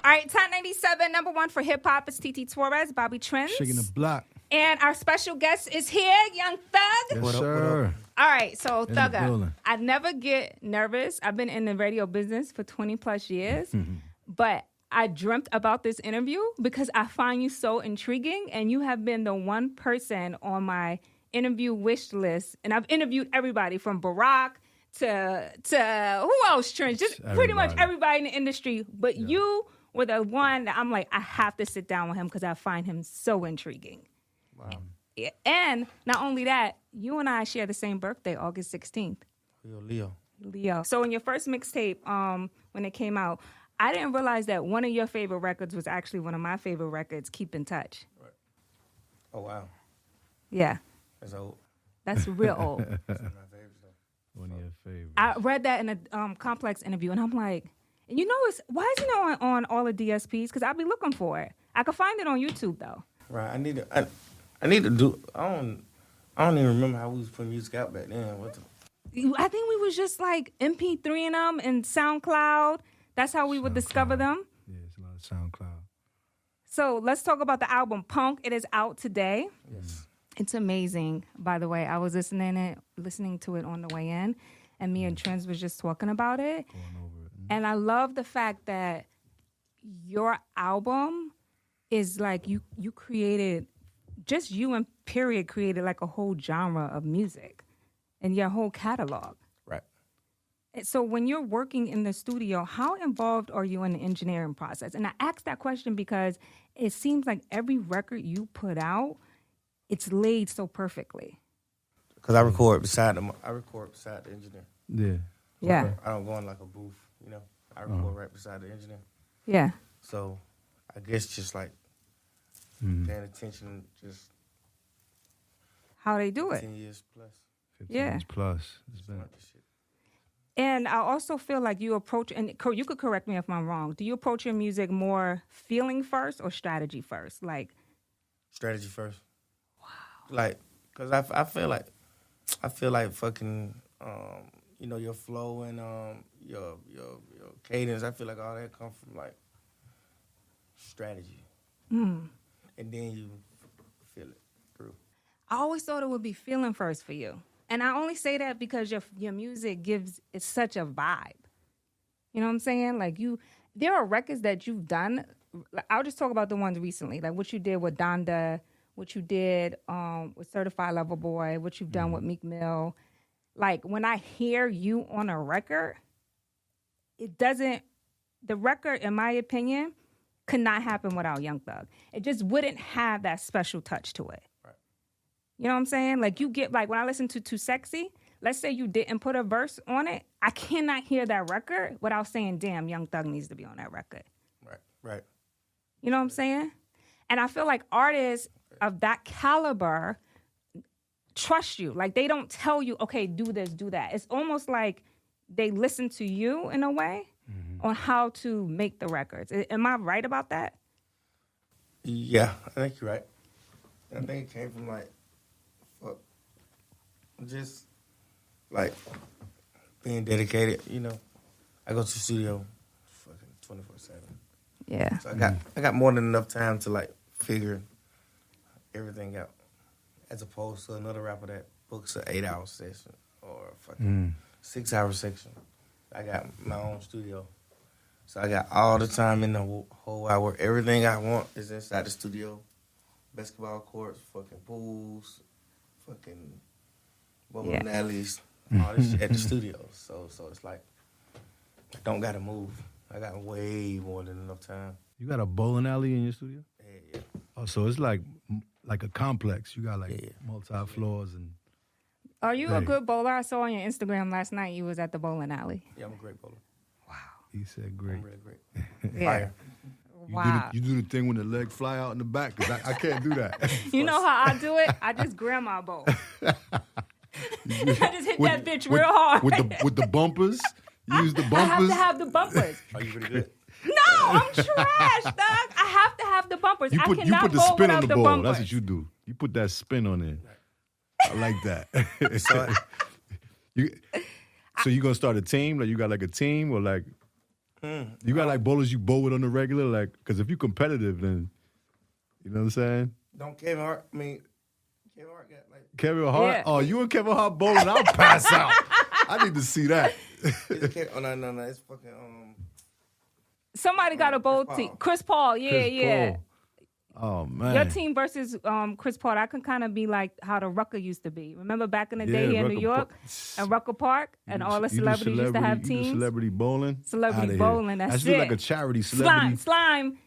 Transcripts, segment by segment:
All right, top 97, number one for hip hop is TT Torrez, Bobby Trends. Shaking the block. And our special guest is here, Young Thug. Yes, sir. All right, so In the Thugger, building. I never get nervous. I've been in the radio business for 20 plus years, but I dreamt about this interview because I find you so intriguing, and you have been the one person on my interview wish list. And I've interviewed everybody from Barack to who else, Trent? Just pretty much everybody in the industry. But you were the one that I'm like, I have to sit down with him because I find him so intriguing. Wow. And not only that, you and I share the same birthday, August 16th. Leo. So in your first mixtape, when it came out, I didn't realize that one of your favorite records was actually one of my favorite records, Keep in Touch. Right. Oh, wow. Yeah. That's old. That's real old. That's one of my favorites, though. One of your favorites. I read that in a Complex interview, and I'm like, you know, why is it on all the DSPs? Because I'll be looking for it. I could find it on YouTube, though. Right. I need to do. I don't even remember how we was putting music out back then. I think we was just like MP3ing them and SoundCloud. That's how we would discover them. Yeah, it's a lot of SoundCloud. So let's talk about the album Punk. It is out today. Yes. It's amazing, by the way. I was listening to it on the way in, and me and Trends was just talking about it. Going over it. And I love the fact that your album is like you created, just you and period created like a whole genre of music and your whole catalog. Right. So when you're working in the studio, how involved are you in the engineering process? And I asked that question because it seems like every record you put out, it's laid so perfectly. Because I record beside the engineer. Yeah. Yeah. I don't go in like a booth, you know. I record right beside the engineer. Yeah. So I guess just like paying attention, just How they do it. 10 years plus. 15 Yeah. years plus. It's been, Like this shit. And I also feel like you approach, and you could correct me if I'm wrong, do you approach your music more feeling first or strategy first? Like, Strategy first. Wow. Like, because I feel like fucking, you know, your flow and your cadence, I feel like all that come from like strategy. And then you feel it through. I always thought it would be feeling first for you. And I only say that because your music it's such a vibe. You know what I'm saying? Like there are records that you've done. I'll just talk about the ones recently, like what you did with Donda, what you did with Certified Lover Boy, what you've done with Meek Mill. Like when I hear you on a record, the record, in my opinion, could not happen without Young Thug. It just wouldn't have that special touch to it. Right. You know what I'm saying? Like you get, like when I listen to Too Sexy, let's say you didn't put a verse on it, I cannot hear that record without saying, damn, Young Thug needs to be on that record. Right. You know what I'm saying? And I feel like artists of that caliber trust you. Like they don't tell you, okay, do this, do that. It's almost like they listen to you in a way on how to make the records. Am I right about that? Yeah, I think you're right. I think it came from just like being dedicated, you know. I go to the studio fucking 24/7. Yeah. So I got more than enough time to like figure everything out, as opposed to another rapper that books an 8-hour session or a fucking 6-hour section. I got my own studio, so I got all the time in the whole wide world. Everything I want is inside the studio. Basketball courts, fucking pools, fucking bowling alleys, all this shit at the studio. So it's like I don't gotta move. I got way more than enough time. you got a bowling alley in your studio? Yeah. Oh, so it's like a complex. You got like multi-floors and... Are you a good bowler? I saw on your Instagram last night you was at the bowling alley. Yeah, I'm a great bowler. He said great. I'm really great. Yeah. Fire. Wow. You do the thing when the leg fly out in the back, because I can't do that. You know how I do it? I just grandma bowl. I just hit that bitch real hard. With the bumpers? You use the I have bumpers? to have the bumpers. Are you really good? No, I'm trash, dog. I have to have the bumpers. You I put cannot the bowl spin on without the the ball. bumpers. That's what you do. You put that spin on it. I like that. So So you gonna start a team? Like you got like a team or like you got like bowlers you bowl with on the regular? Like, because if you competitive, then you know what I'm saying. Don't Kevin Hart? I mean, Kevin Hart got like. Kevin Hart. Yeah. Oh, you and Kevin Hart bowling? I'll pass out. I need to see that. Oh no, it's fucking Somebody got a bowl Chris team. Paul. Chris Paul, yeah, Chris yeah. Paul. Oh man. Your team versus Chris Paul, that can kind of be like how the Rucker used to be. Remember back in the day here in New York, at Rucker Park, and all the celebrities used to have teams. Celebrity bowling. Celebrity Outta bowling, here. that's That should be it. like a charity celebrity.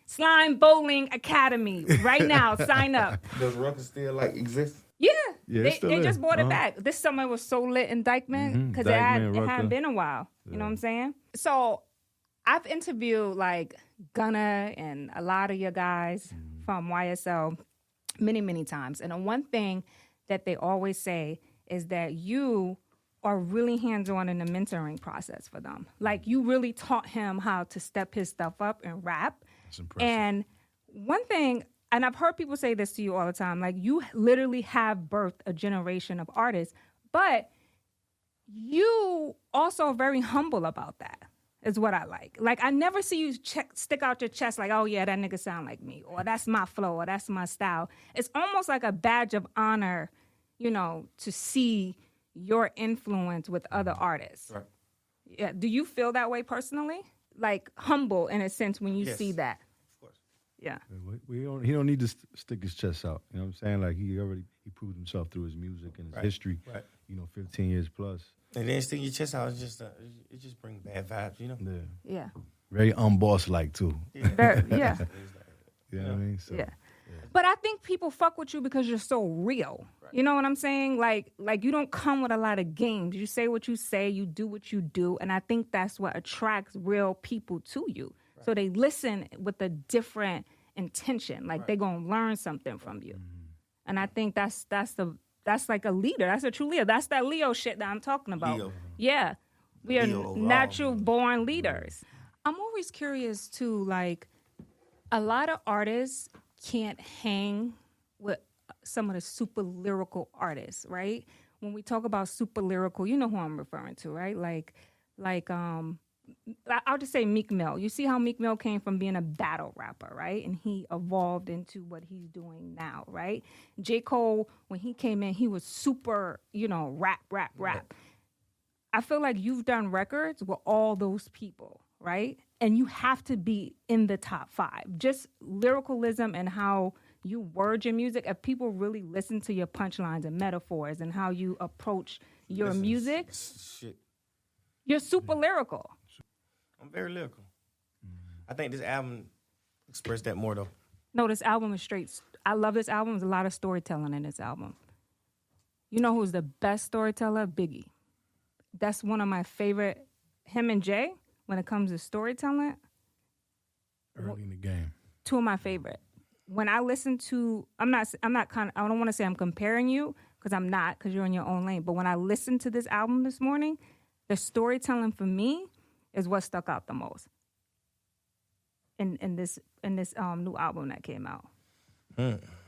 Slime Bowling Academy. Right now, sign up. Does Rucker still like exist? Yeah, Yeah, they it's still just there. brought it back. This summer was so lit in Dykeman because it Dykeman, Rucker. hadn't been a while. You know what I'm saying? So I've interviewed like Gunna and a lot of your guys from YSL many, many times. And the one thing that they always say is that you are really hands-on in the mentoring process for them. Like you really taught him how to step his stuff up and rap. That's impressive. And one thing, and I've heard people say this to you all the time, like you literally have birthed a generation of artists, but you also are very humble about that, is what I like. Like I never see you stick out your chest like, oh yeah, that nigga sound like me, or that's my flow, or that's my style. It's almost like a badge of honor, you know, to see your influence with other artists. Right. Yeah. Do you feel that way personally? Like humble in a sense when you Yes. see that? Of course. Yeah. He don't need to stick his chest out. You know what I'm saying? Like he proved himself through his music and his history. Right. You know, 15 years plus. And then stick your chest out. It just brings bad vibes, you know. Yeah. Yeah. Very unboss like too. Yeah. You know what I mean? So, Yeah. But I think people fuck with you because you're so real. You know what I'm saying? Like you don't come with a lot of games. You say what you say, you do what you do, and I think that's what attracts real people to you. Right. So they listen with a different intention. Like they're gonna learn something from you. And I think that's like a leader. That's a true leader. That's that Leo shit that I'm talking about. Leo. Yeah. We are Leo overall. natural born leaders. I'm always curious too, like a lot of artists can't hang with some of the super lyrical artists, right? When we talk about super lyrical, you know who I'm referring to, right? Like I'll just say Meek Mill. You see how Meek Mill came from being a battle rapper, right? And he evolved into what he's doing now, right? J. Cole, when he came in, he was super, you know, rap. I feel like you've done records with all those people, right? And you have to be in the top 5. Just lyricalism and how you word your music. If people really listen to your punchlines and metaphors and how you approach your music, Shit. you're super lyrical. I'm very lyrical. I think this album expressed that more though. No, this album is straight. I love this album. There's a lot of storytelling in this album. You know who's the best storyteller? Biggie. That's one of my favorite. Him and Jay, when it comes to storytelling, Early in the game. 2 of my favorite. When I listen to, I don't want to say I'm comparing you because I'm not, because you're in your own lane. But when I listened to this album this morning, the storytelling for me is what stuck out the most in this new album that came out.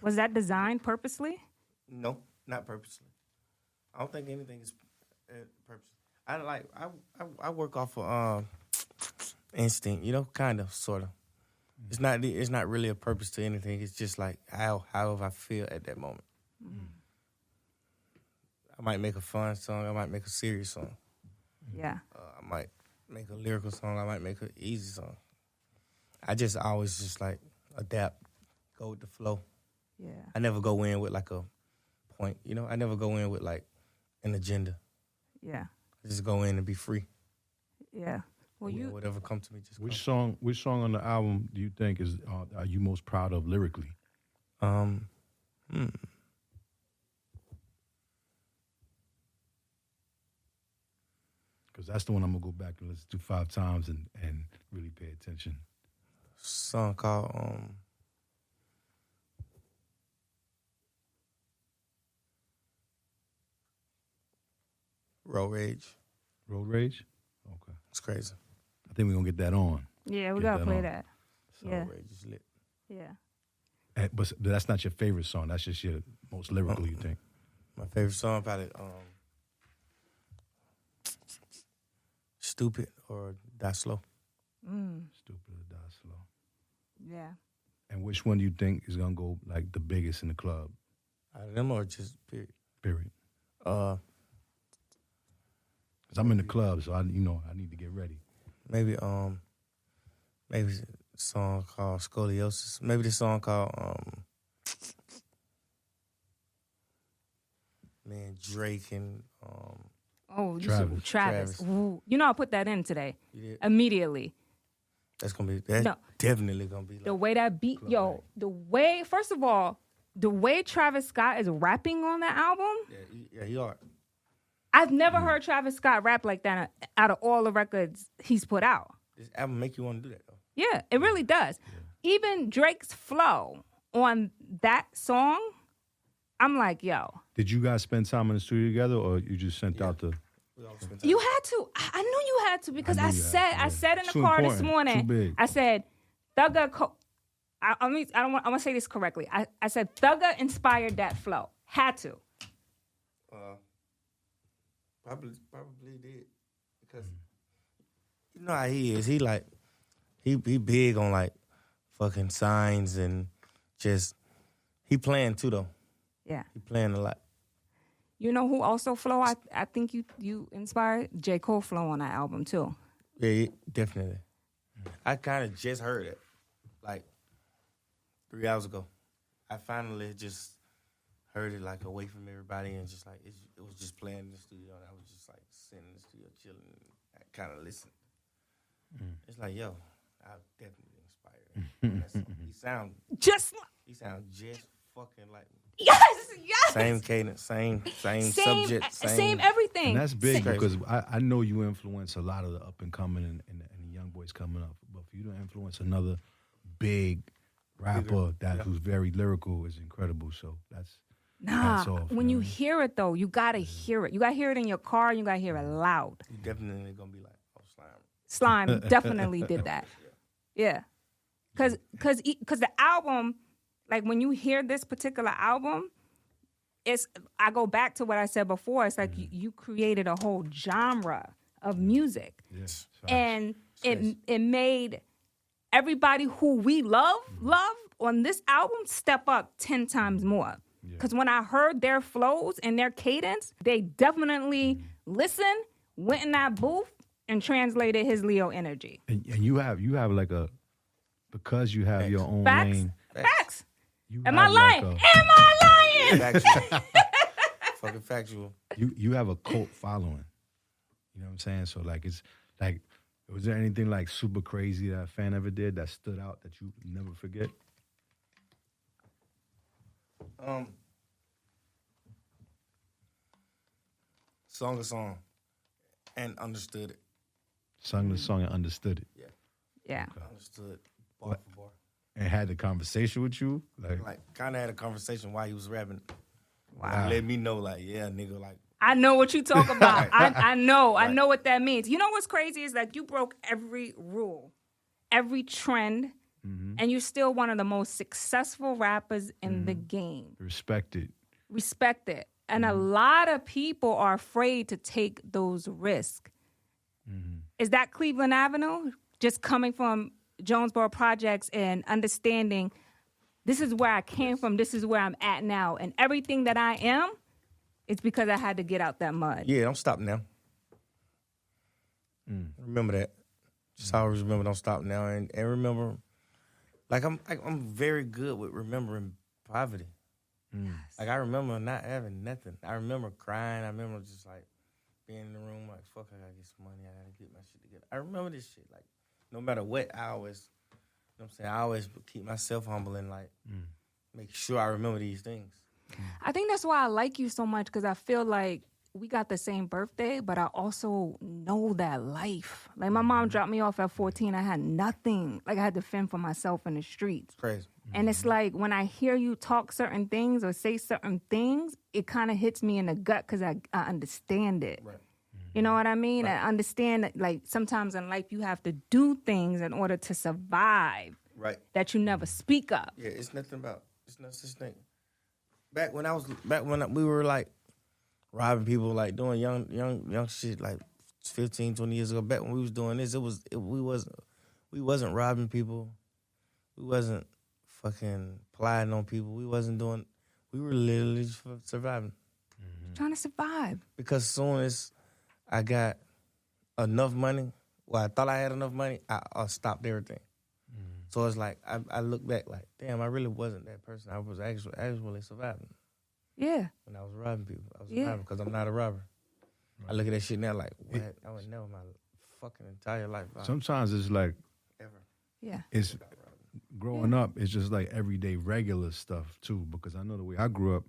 Was that designed purposely? No, not purposely. I don't think anything is purposely. I work off of instinct, you know, kind of, sort of. It's not really a purpose to anything. It's just like however I feel at that moment. I might make a fun song. I might make a serious song. Yeah. I might make a lyrical song. I might make an easy song. I just always just like adapt, go with the flow. Yeah. I never go in with like a point, you know. I never go in with like an agenda. Yeah. I just go in and be free. Yeah. Well, You know, whatever comes to me, just Which come. song on the album do you think are you most proud of lyrically? Because that's the one I'm gonna go back and listen to 5 times and really pay attention. Song called Road Rage. Road Rage? Okay. It's crazy. I think we're gonna get that on. yeah, we Get gotta that play on. that. Road Yeah. Rage is lit. Yeah. But that's not your favorite song. That's just your most lyrical, you think? My favorite song probably Stupid or Die Slow. Stupid or Die Slow. Yeah. And which one do you think is gonna go like the biggest in the club? Out of them or just period? Period. 'Cause I'm in the club, so I need to get ready. maybe a song called Scoliosis. Maybe the song called Drake and Travis. Travis. Ooh. You know, I put that in today. You did? Immediately. That's No. definitely gonna be like The way that beat, first of all, the way Travis Scott is rapping on that album, he are. I've never heard Travis Scott rap like that out of all the records he's put out. This album make you want to do that though. Yeah, it really does. Even Drake's flow on that song, I'm like, yo. Did you guys spend time in the studio together, or you just sent out the? You had to. I knew you had to because I said in the Too car important. this morning. Too big. I said, Thugger. I want to say this correctly. I said Thugger inspired that flow. Had to. Probably did because you know how he is. He like he big on like fucking signs and just he playing too though. Yeah. He playing a lot. You know who also flow? I think you inspired J. Cole flow on that album too. Yeah, definitely. I kind of just heard it like 3 hours ago. I finally just heard it like away from everybody and just like it was just playing in the studio and I was just like sitting in the studio chilling and I kind of listened. It's like, yo, I definitely inspired. He sound just fucking like me. Yes. Same cadence, same subject, same everything. And that's big because I know you influence a lot of the up and coming and the young boys coming up. But for you to influence another big rapper who's very lyrical is incredible. So that's hats off, when you hear it though, you gotta hear it. You gotta hear it in your car. You gotta hear it loud. You definitely gonna be like, oh, Slime definitely did that. Yeah, because the album, like when you hear this particular album, I go back to what I said before. It's like you created a whole genre of music, yes, and it made everybody who we love on this album step up 10 times more. Because when I heard their flows and their cadence, they definitely listened, went in that booth, and translated his Leo energy. And you have like because you have your own lane. Facts. You Am I have lying? like Am I lying? Factual. Fucking factual. You have a cult following. You know what I'm saying? So like it's like, was there anything like super crazy that a fan ever did that stood out that you never forget? Sung a song and understood it. Sung the song and understood it. Yeah. Understood bar for bar. And had the conversation with you? Like kind of had a conversation while he was rapping. Wow. Let me know, like, yeah, nigga, like. I know what you talk about. I know what that means. You know what's crazy is like you broke every rule, every trend, and you're still one of the most successful rappers in the game. Respected. And a lot of people are afraid to take those risks. Is that Cleveland Avenue? Just coming from Jonesboro Projects and understanding this is where I came from, this is where I'm at now. And everything that I am, it's because I had to get out that mud. Yeah, don't stop now. Remember that. Just always remember, don't stop now. And remember, like I'm very good with remembering poverty. Like I remember not having nothing. I remember crying. I remember just like being in the room like, fuck, I gotta get some money. I gotta get my shit together. I remember this shit. Like no matter what, I always, you know what I'm saying? I always keep myself humble and like make sure I remember these things. I think that's why I like you so much because I feel like we got the same birthday, but I also know that life. Like my mom dropped me off at 14. I had nothing. Like I had to fend for myself in the streets. Crazy. And it's like when I hear you talk certain things or say certain things, it kind of hits me in the gut because I understand it. Right. You know what I mean? Right. I understand that like sometimes in life you have to do things in order to survive. Right. That you never speak of. Yeah, it's no such thing. Back when we were like robbing people, like doing young shit, like 15, 20 years ago, back when we was doing this, we wasn't robbing people. We wasn't fucking plying on people. We were literally just surviving. Trying to survive. Because as soon as I got enough money, I thought I had enough money, I stopped everything. So it's like, I look back like, damn, I really wasn't that person. I was actually surviving. Yeah. When I was robbing people. I was surviving because I'm not a robber. Right. I look at that shit now like, what? I would never my fucking entire life. Sometimes it's like, ever. Yeah. It's growing up, it's just like everyday regular stuff too. Because I know the way I grew up,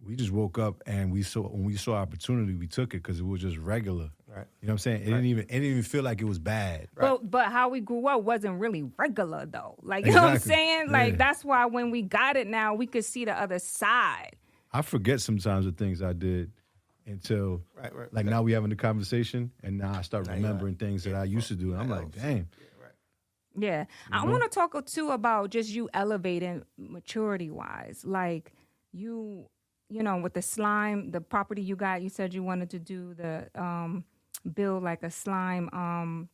we just woke up and when we saw opportunity, we took it because it was just regular. Right. You know what I'm saying? It didn't even feel like it was bad. Right. But how we grew up wasn't really regular though. Like, you know what I'm saying? Like, that's why when we got it now, we could see the other side. I forget sometimes the things I did until now we having the conversation and now I start remembering things that I used to do. And I'm like, damn. Yeah. I want to talk too about just you elevating maturity wise. Like you know, with the slime, the property you got, you said you wanted to do build like a slime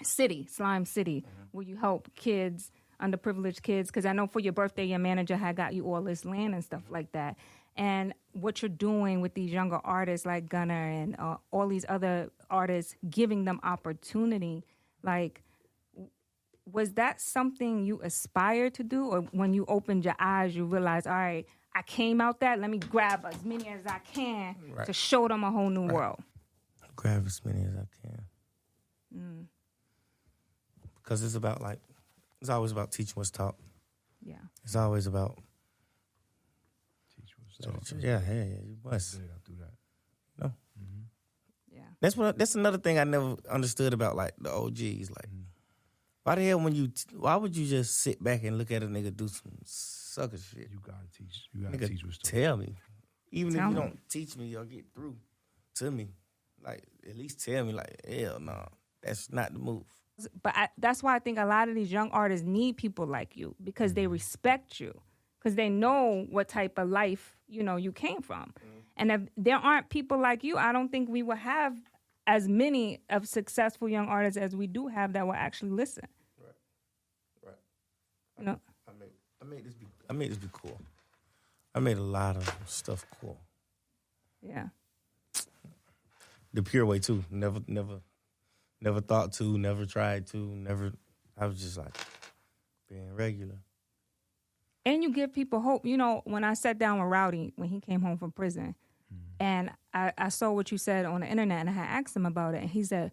city, where you help kids, underprivileged kids. Because I know for your birthday, your manager had got you all this land and stuff like that. And what you're doing with these younger artists like Gunner and all these other artists, giving them opportunity, like, was that something you aspired to do? Or when you opened your eyes, you realized, all right, I came out that, let me grab as many as I can to show them a whole new world. Grab as many as I can. Because it's always about teaching what's taught. Yeah. It's always about teach what's taught. Yeah, you must. Do that. No. Mm-hmm. Yeah. That's another thing I never understood about like the OGs. Like, why the hell why would you just sit back and look at a nigga do some sucker shit? You gotta teach. You gotta teach what's taught. Tell me. Even if you don't teach me or get through to me, like, at least tell me, like, hell no, that's not the move. But that's why I think a lot of these young artists need people like you because they respect you, because they know what type of life, you know, you came from. And if there aren't people like you, I don't think we will have as many of successful young artists as we do have that will actually listen. Right. You know? I made this be cool. I made a lot of stuff cool. Yeah. The pure way too. Never thought to, never tried to, I was just like being regular. And you give people hope. You know, when I sat down with Rowdy when he came home from prison, and I saw what you said on the internet, and I had asked him about it, and he said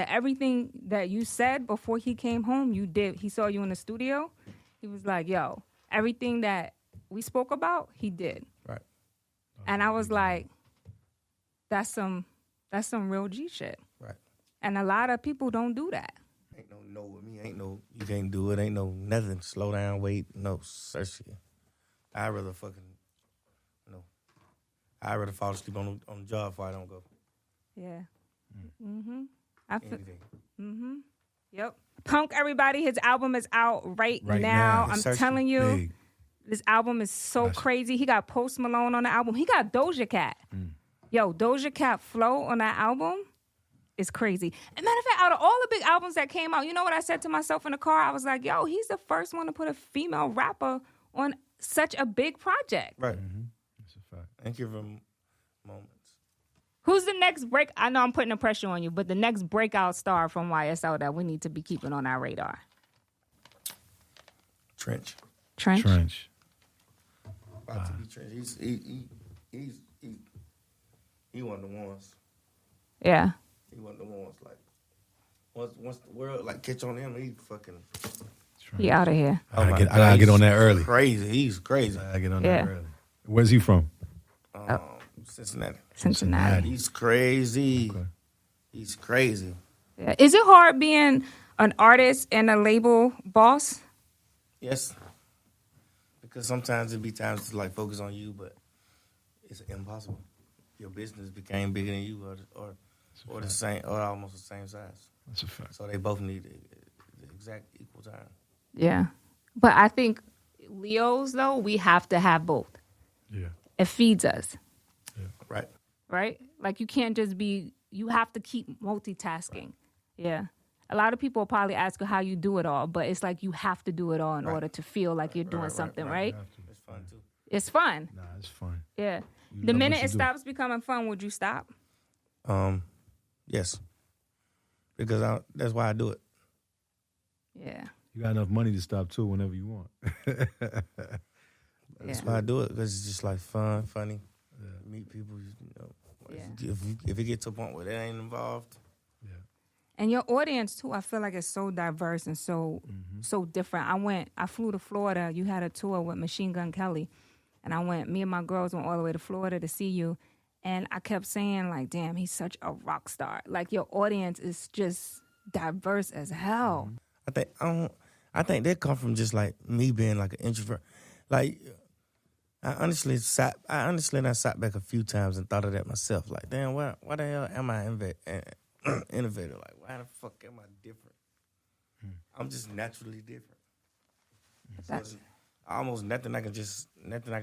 everything that you said before he came home, you did. He saw you in the studio. He was like, yo, everything that we spoke about, he did. Right. And I was like, that's some real G shit. Right. And a lot of people don't do that. Ain't no with me. Ain't no you can't do it. Ain't no nothing. Slow down, wait. No, search it. I'd rather fall asleep on the job before I don't go. Yeah. Yep. Punk, everybody. His album is out right now. I'm telling you, this album is so crazy. He got Post Malone on the album. He got Doja Cat. Yo, Doja Cat flow on that album is crazy. And matter of fact, out of all the big albums that came out, you know what I said to myself in the car? I was like, yo, he's the first one to put a female rapper on such a big project. Right. That's a fact. Thank you for moments. Who's the next break? I know I'm putting the pressure on you, but the next breakout star from YSL that we need to be keeping on our radar? Trench. About to be Trench. He one of the ones. Yeah. He one of the ones. Like once the world like catch on him, he fucking. He out of here. I gotta get on that early. Crazy. He's crazy. I gotta get on that early. Where's he from? Cincinnati. He's crazy. Okay. He's crazy. Yeah. Is it hard being an artist and a label boss? Yes. Because sometimes it be times to like focus on you, but it's impossible. Your business became bigger than you, or the same, or almost the same size. That's a fact. So they both need the exact equal time. Yeah, but I think Leos though, we have to have both. Yeah, it feeds us. Yeah. Right. Like you can't just be you have to keep multitasking. Yeah. A lot of people will probably ask you how you do it all, but it's like you have to do it all in order to feel like you're doing something, right? It's fun too. It's fun. Nah, it's fun. Yeah. You The love minute what you it do. stops becoming fun, would you stop? Yes. Because that's why I do it. Yeah. You got enough money to stop too whenever you want. That's why I do it, because it's just like fun, funny. Meet people, you know. Yeah. If it gets to a point where that ain't involved. And your audience too, I feel like it's so diverse and so different. I flew to Florida. You had a tour with Machine Gun Kelly, and me and my girls went all the way to Florida to see you. And I kept saying like, damn, he's such a rock star. Like your audience is just diverse as hell. I think that come from just like me being like an introvert. Like I honestly sat back a few times and thought of that myself. Like, damn, why the hell am I innovator? Like, why the fuck am I different? I'm just naturally different. So it's almost nothing I can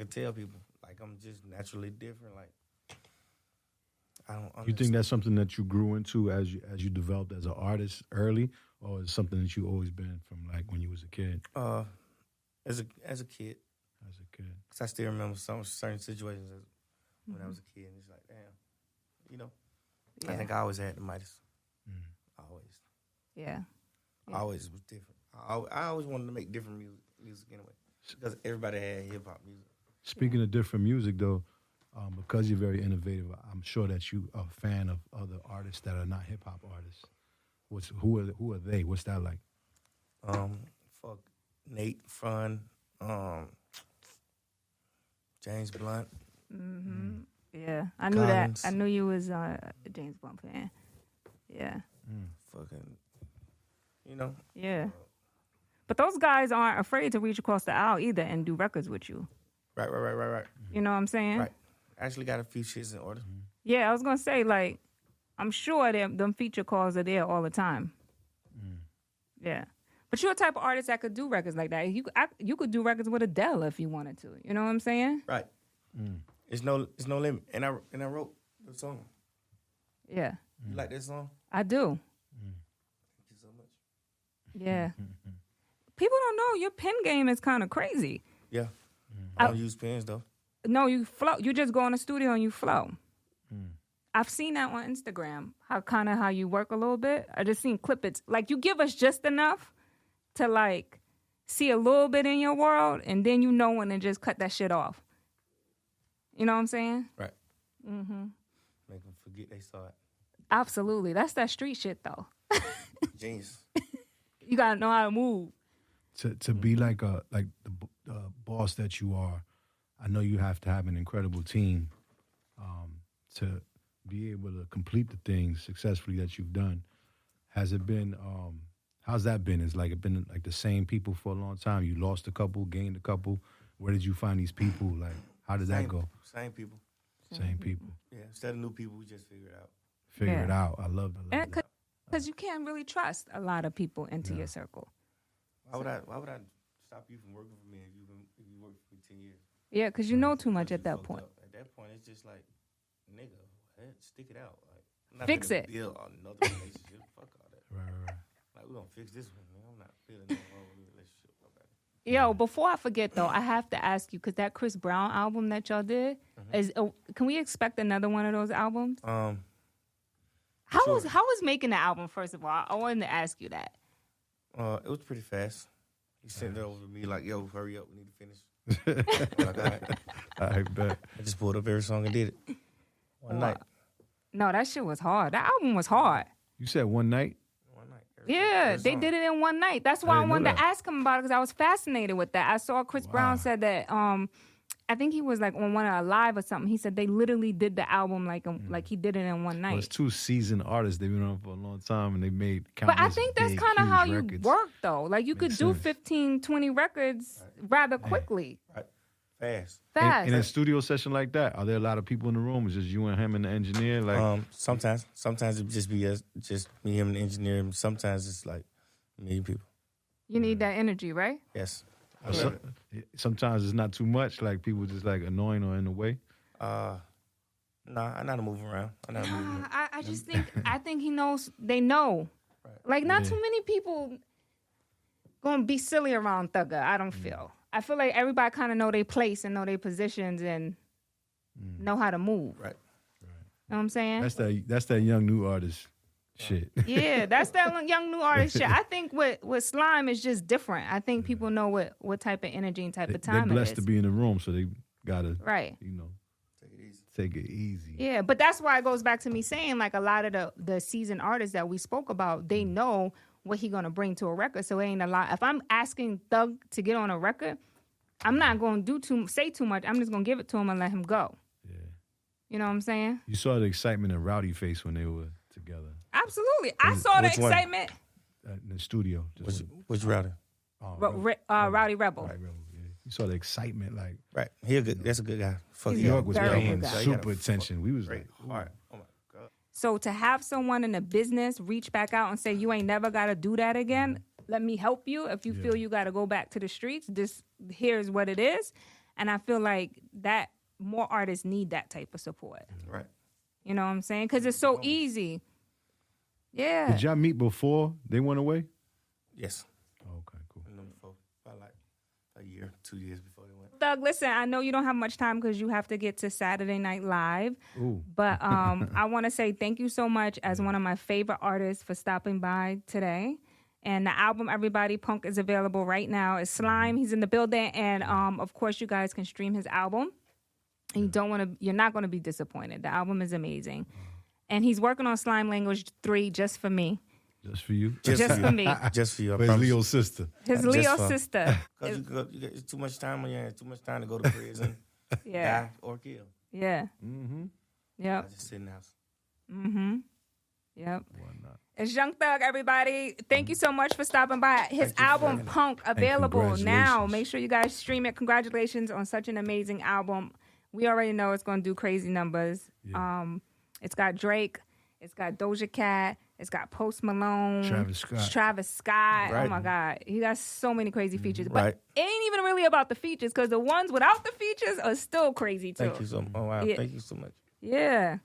tell people. Like, I'm just naturally different. Like, I don't understand. You think that's something that you grew into as you developed as an artist early, or is something that you always been from like when you was a kid? As a kid. As a kid. Because I still remember some certain situations when I was a kid, and it's like, damn, you know. Yeah. I think I always had the Midas. Always. Yeah. I always was different. I always wanted to make different music anyway, because everybody had hip hop music. Speaking of different music, though, because you're very innovative, I'm sure that you are a fan of other artists that are not hip hop artists. Who are they? What's that like? Fuck Nate, Fun, James Blunt. Mm-hmm. Yeah, I knew Collins. that. I knew you was a James Blunt fan. Yeah. Fucking, you know. Yeah. But those guys aren't afraid to reach across the aisle either and do records with you. Right. You know what I'm saying? Right. I actually got a few shits in order. Yeah, I was gonna say like, I'm sure them feature calls are there all the time. Yeah. But you're a type of artist that could do records like that. You could do records with Adele if you wanted to. You know what I'm saying? Right. It's no limit. And I wrote the song. Yeah. You like that song? I do. Thank you so much. Yeah. People don't know your pen game is kind of crazy. Yeah. I don't use pens though. No, you flow. You just go in the studio and you flow. I've seen that on Instagram. How you work a little bit. I just seen clippets. Like you give us just enough to like see a little bit in your world, and then you know when to just cut that shit off. You know what I'm saying? Right. Make them forget they saw it. Absolutely. That's that street shit though. Genius. You gotta know how to move. To be like the boss that you are, I know you have to have an incredible team to be able to complete the things successfully that you've done. Has it been? How's that been? Is it been like the same people for a long time? You lost a couple, gained a couple. Where did you find these people? Like, how did that go? Same people. Same people. Yeah. Instead of new people, we just figure it out. Figure it out. I love that. Because you can't really trust a lot of people into your circle. Why would I stop you from working for me if you worked for me 10 years? Yeah, because you know too much at You that fucked point. up. At that point, it's just like, nigga, stick it out. Like, I'm not Fix gonna it. Build another relationship. Fuck all that. Right. Like, we're gonna fix this one. Man. I'm not feeling no more relationship. Okay. Yo, before I forget though, I have to ask you because that Chris Brown album that y'all did can we expect another one of those albums? How was making the album? First of all, I wanted to ask you that. It was pretty fast. He sent it over to me like, "Yo, hurry up, we need to finish." Like, all right. I bet. I just pulled up every song and did it one night. No, that shit was hard. That album was hard. You said one night? One night. Yeah, they did it in one night. That's why I didn't know wanted to that. ask him about it because I was fascinated with that. I saw Chris Brown said that. I think he was like on one of a live or something. He said they literally did the album like he did it in one night. Well, it's two seasoned artists. They've been on for a long time, and they made But countless I think that's big, kind of huge how you records. work, though. Like, you could Makes do sense. 15, 20 records rather quickly. Right. Fast. Fast. In a studio session like that, are there a lot of people in the room? It's just you and him and the engineer? Like, Sometimes it just be just me, him, and the engineer. And sometimes it's like a million people. You need that energy, right? Yes. sometimes it's not too much. Like people just like annoying or in the way. Nah, I know how to move around. I I just think he knows. They know. Right. Like not too many people gonna be silly around Thugger. I don't feel. I feel like everybody kind of know their place and know their positions and know how to move. Right. You know what I'm saying? That's that young new artist shit. Yeah, that's that young new artist shit. I think with Slime is just different. I think people know what type of energy and type of time They're blessed it to is. be in the room, so they gotta, Right. take it easy. Yeah, but that's why it goes back to me saying like a lot of the seasoned artists that we spoke about, they know what he gonna bring to a record. So it ain't a lot. If I'm asking Thug to get on a record, I'm not gonna say too much. I'm just gonna give it to him and let him go. Yeah. You know what I'm saying? You saw the excitement in Rowdy face when they were together Absolutely. I saw the Which one? excitement. in the studio. Which router? Rowdy Rebel. Right, Rebel. Yeah. You saw the excitement, like Right. He a good. That's a good guy. Fuck He's New yeah. York was very paying good guy. super attention. We was Great. like, All right. Oh my God. So to have someone in the business reach back out and say, you ain't never got to do that again, let me help you. If you feel you got to go back to the streets, here's what it is. And I feel like that more artists need that type of support. Right. You know what I'm saying? Because it's so easy. Yeah. did y'all meet before they went away? Yes. Oh, okay, cool. I know before, about like a year, 2 years before they went. Thug, listen, I know you don't have much time because you have to get to Saturday Night Live. Ooh. But I want to say thank you so much as one of my favorite artists for stopping by today. And the album, Everybody Punk, is available right now. It's Slime. He's in the building. And, of course, you guys can stream his album. And you're not going to be disappointed. The album is amazing. And he's working on Slime Language 3 just for me. Just for you? Just for me. Just for you. I For his promise. Leo's sister. His Just Leo for- sister. Because you get too much time on your hands, too much time to go to prison, Yeah. die, or kill. Yeah. Mm-hmm. I Yep. just sit in the house. Mm-hmm. Yep. Why not? It's Young Thug, everybody. Thank you so much for stopping by. His album, Punk, available now. congratulations. Make sure you guys stream it. Congratulations on such an amazing album. We already know it's going to do crazy numbers. Yeah. It's got Drake. It's got Doja Cat. It's got Post Malone. Travis Scott. Right. Oh, my God. He got so many crazy features. But Right. it ain't even really about the features because the ones without the features are still crazy, too. Thank you so much. Oh, wow. Yeah. Thank you so much. Yeah.